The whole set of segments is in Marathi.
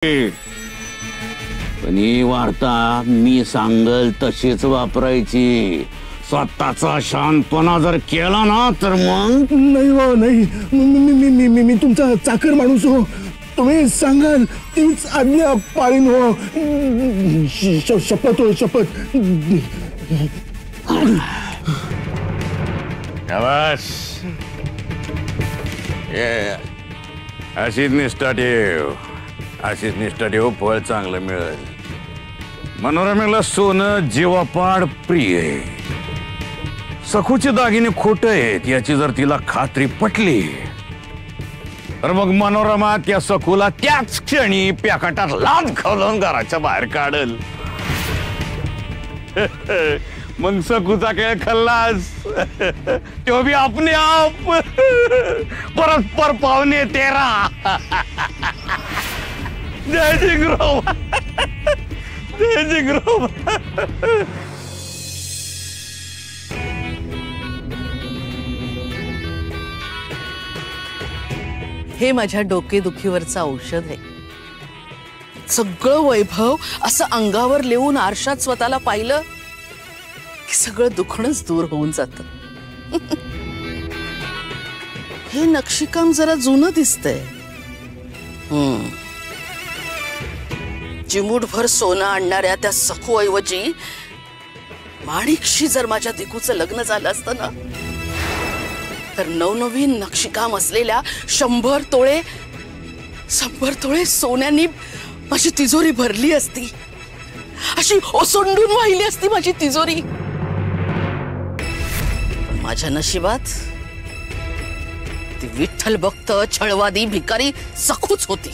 पण ही वार्ता मी सांगल तशीच वापरायची. स्वतःचा शांतपणा जर केला ना तर मग नाही हो नाही. मी तुमचा चाकर माणूस हो. तुम्ही सांगाल तीच आज्ञा पाळीन हो. शपथ हो शपथ. अशीच निष्ठा ठेव, अशीच निष्ठा ठेव, फळ चांगलं मिळेल. मनोरमेला सोनं जीवापाड प्रिय आहे. सखूचे दागिने खोटे आहेत याची जर तिला खात्री पटली तर मग मनोरमा त्या सखूला त्याच क्षणी प्याकाटात लाद खावून घराच्या बाहेर काढल. मग सखूचा खेळ खल्लास. तो भी अपने आप परस्पर पावणे तेरा. जय जिंगराव, जय जिंगराव. हे माझ्या डोकेदुखीवरचं औषध आहे. सगळं वैभव असं अंगावर लिहून आरशात स्वतःला पाहिलं की सगळं दुखणंच दूर होऊन जातं. हे नक्षीकाम जरा जुनं दिसतंय. चिमूटभर सोनं आणणाऱ्या त्या सखू ऐवजी माणिकशी जर माझ्या दिकूचं लग्न झालं असतं ना तर नवनवीन नक्षीकाम असलेल्या 100 तोळे सोन्यानी माझी तिजोरी भरली असती. अशी ओसंडून वाहिली असती माझी तिजोरी. पण माझ्या नशिबात ती विठ्ठल भक्त छळवादी भिकारी सखूच होती.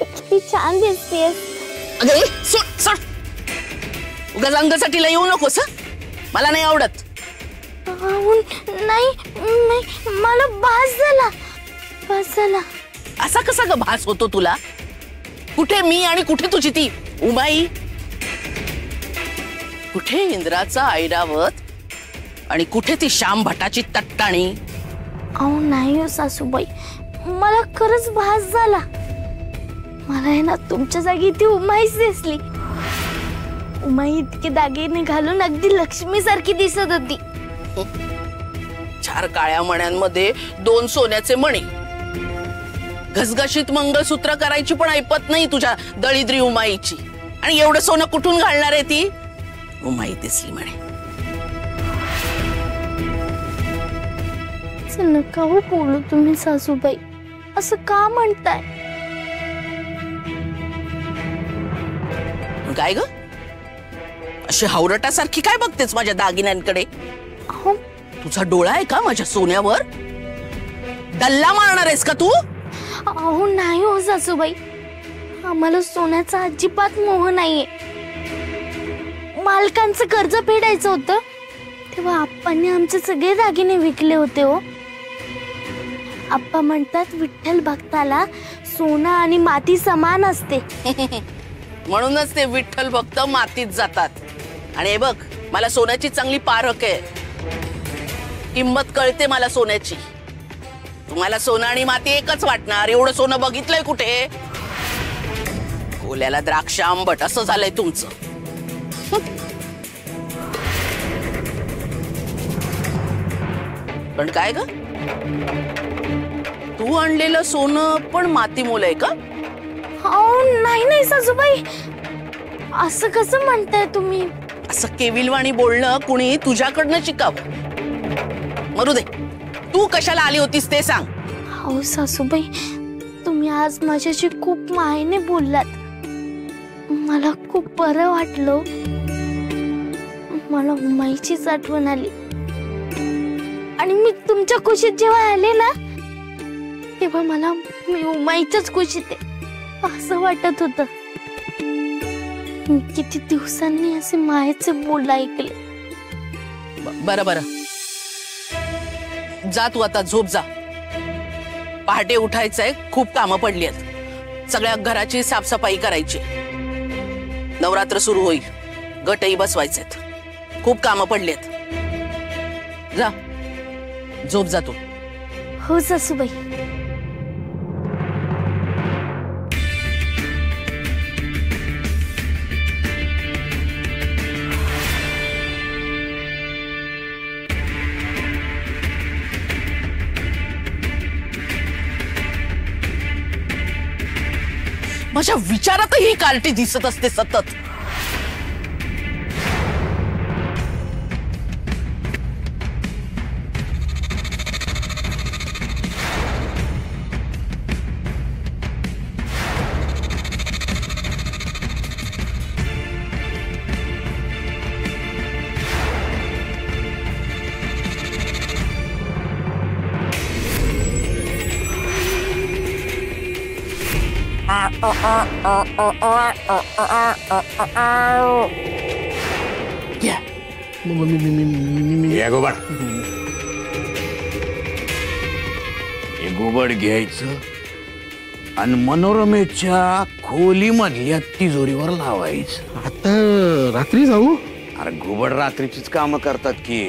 किती छान दिसतेस. अगे सोड सोड. उगाच अंगासाठीला येऊ नकोस. मला नाही आवडत. नाही मला भास झाला. असा कसा ग भास होतो तुला? कुठे मी आणि कुठे तुझी ती उमाई? कुठे इंद्राचा ऐरावत आणि कुठे ती श्याम भटाची तट्टाणी? अहो नाही हो सासूबाई, मला खरंच भास झाला. मला आहे ना तुमच्या जागी ती उमाईच दिसली. उमाई इतके दागिने घालून अगदी लक्ष्मी सारखी दिसत होती. 4 काळ्या मण्यांमध्ये 2 सोन्याचे मणी. घसघशीत मंगळसूत्र करायची पण ऐपत नाही तुझ्या दळिद्री उमाईची. आणि एवढं सोनं कुठून घालणार आहे ती? उमाई दिसली म्हणे. नका हो बोलू तुम्ही सासूबाई. असं का म्हणताय? काय ग अशी हावरटासारखी काय बघतेस माझ्या दागिन्यांकडे? तुझा डोळा आहे का माझ्या सोन्यावर? डल्ला मारणार आहेस का तू? अहो नाही हो सासूबाई, आम्हाला सोन्याचा अजिबात मोह नाहीये. मालकांचं कर्ज फेडायचं होतं तेव्हा आप्पांनी आमचे सगळे दागिने विकले होते हो. आप्पा म्हणतात विठ्ठल भक्ताला सोनं आणि माती समान असते. म्हणूनच ते विठ्ठल भक्त मातीत जातात. आणि हे बघ, मला सोन्याची चांगली पारख आहे. किंमत कळते मला सोन्याची. तुम्हाला सोनं आणि माती एकच वाटणार. एवढं सोनं बघितलंय कुठे? कोल्याला द्राक्ष आंबट असं झालंय तुमचं. पण काय ग, तू आणलेलं सोनं पण माती मोल आहे का? नाही सासूबाई, असं कसं म्हणताय तुम्ही? असं केविलवाणी बोलणं कुणी तुझ्याकडनं शिकावं. मरू दे, तू कशाला आली होतीस ते सांग. सासूबाई, तुम्ही आज माझ्याशी खूप मायेने बोललात. मला खूप बरं वाटलं. मला उमाईचीच आठवण आली. आणि मी तुमच्या कुशीत जेव्हा आले ना तेव्हा मला मी उमाईच्याच कुशीत आहे असं वाटत होतं. मी किती दिवसांनी असे मायेचे बोल ऐकले. बरं बरं, जा तू आता, झोप जा. पहाटे उठायचंय, खूप कामं पडली आहेत. सगळ्या घराची साफसफाई करायची. नवरात्र सुरू होईल, गटही बसवायचेत. खूप कामं पडली आहेत. जा, झोप जा तू. हो सासूबाई. माझ्या विचारातही ही कार्टी दिसत असते सतत. घ्या. हे घुबड, हे घुबड घ्यायचं आणि मनोरमेच्या खोलीमधल्या तिजोरीवर लावायचं. आता रात्री जाऊ? अरे घुबड रात्रीचीच कामं करतात की,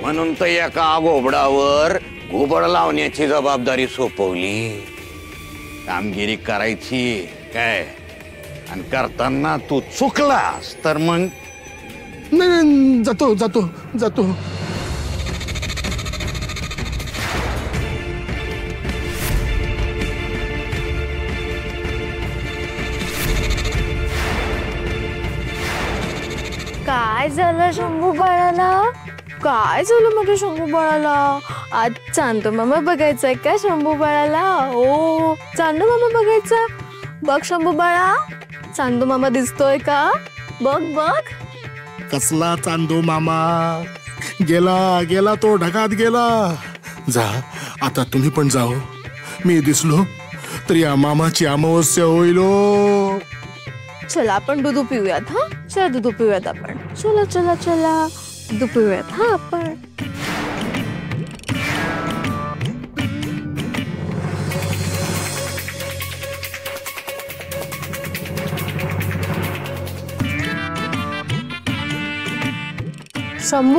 म्हणून तर एका घोबडावर घुबड लावण्याची जबाबदारी सोपवली. कामगिरी करायची काय, आणि करताना तू चुकलास तर मग नाही, जातो जातो जातो. काय झालं शंभू बाळाला? काय झालं माझ्या शंभू बाळाला? आज चांदू मामा बघायचंय का शंभू बाळाला? ओ चांदू मामा बघायचा? बघ शंभू बाळा, चांदू मामा दिसतोय का? बघ बघ. कसला चांदू मामा? गेला गेला, तो ढगात गेला. जा आता, तुम्ही पण जाओ. मी दिसलो तर या मामाची अमावस्या होईल. चला आपण दूध पिऊयात. हा चला दूध पिऊयात आपण. चला चला चला दूध पिऊयात हा आपण. शंभू